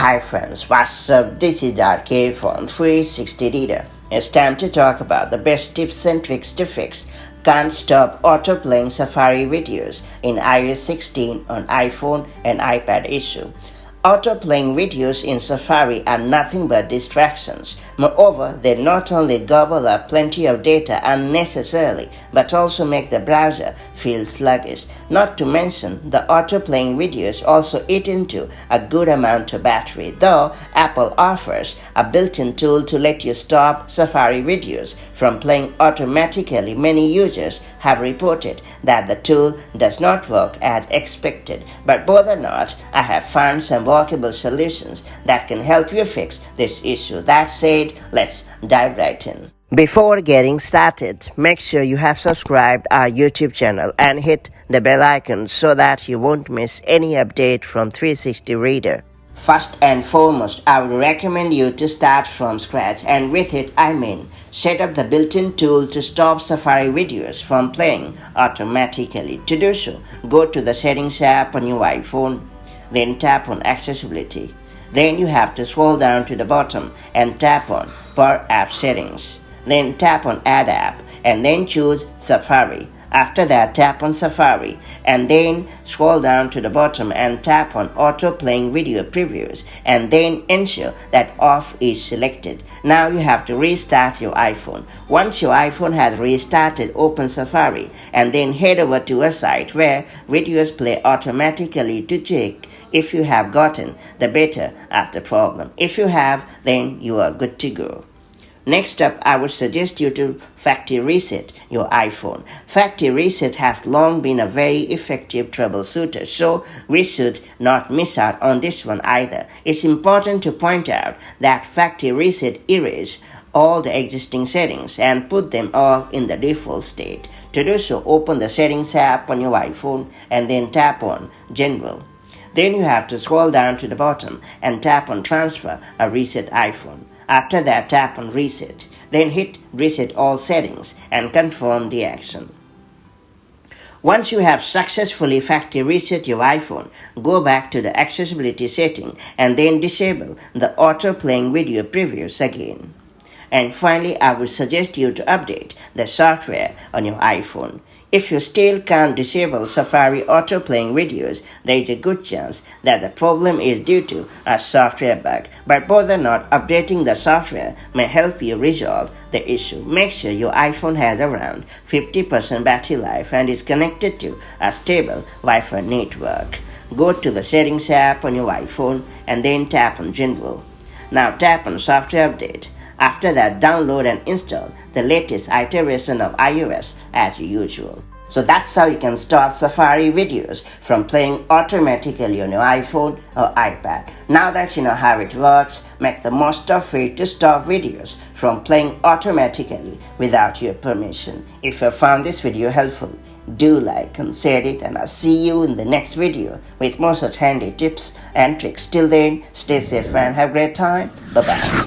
Hi friends, what's up? This is RK from 360 Reader. It's time to talk about the best tips and tricks to fix can't stop autoplaying Safari videos in iOS 16 on iPhone and iPad issue. Autoplaying videos in Safari are nothing but distractions. Moreover, they not only gobble up plenty of data unnecessarily, but also make the browser feel sluggish. Not to mention, the autoplaying videos also eat into a good amount of battery, though Apple offers a built-in tool to let you stop Safari videos from playing automatically. Many users have reported that the tool does not work as expected, but bother not, I have found some workable solutions that can help you fix this issue. That said, let's dive right in. Before getting started, make sure you have subscribed our YouTube channel and hit the bell icon so that you won't miss any update from 360 Reader. First and foremost, I would recommend you to start from scratch, and with it I mean set up the built-in tool to stop Safari videos from playing automatically. To do so, go to the Settings app on your iPhone, then tap on Accessibility. Then you have to scroll down to the bottom and tap on Per App Settings. Then tap on Add App and then choose Safari. After that, tap on Safari and then scroll down to the bottom and tap on Auto Playing Video Previews and then ensure that Off is selected. Now you have to restart your iPhone. Once your iPhone has restarted, open Safari and then head over to a site where videos play automatically to check if you have gotten the better of the problem. If you have, then you are good to go. Next up, I would suggest you to factory reset your iPhone. Factory reset has long been a very effective troubleshooter, so we should not miss out on this one either. It's important to point out that factory reset erases all the existing settings and put them all in the default state. To do so, open the Settings app on your iPhone and then tap on General. Then you have to scroll down to the bottom and tap on Transfer or Reset iPhone. After that, tap on Reset. Then hit Reset All Settings and confirm the action. Once you have successfully factory reset your iPhone, go back to the accessibility setting and then disable the auto playing video previews again. And finally, I would suggest you to update the software on your iPhone. If you still can't disable Safari autoplaying videos, there is a good chance that the problem is due to a software bug. But bother not, updating the software may help you resolve the issue. Make sure your iPhone has around 50% battery life and is connected to a stable Wi-Fi network. Go to the Settings app on your iPhone and then tap on General. Now tap on Software Update. After that, download and install the latest iteration of iOS as usual. So that's how you can stop Safari videos from playing automatically on your iPhone or iPad. Now that you know how it works, make the most of it to stop videos from playing automatically without your permission. If you found this video helpful, do like and share it, and I'll see you in the next video with more such handy tips and tricks. Till then, stay safe and have a great time. Bye-bye.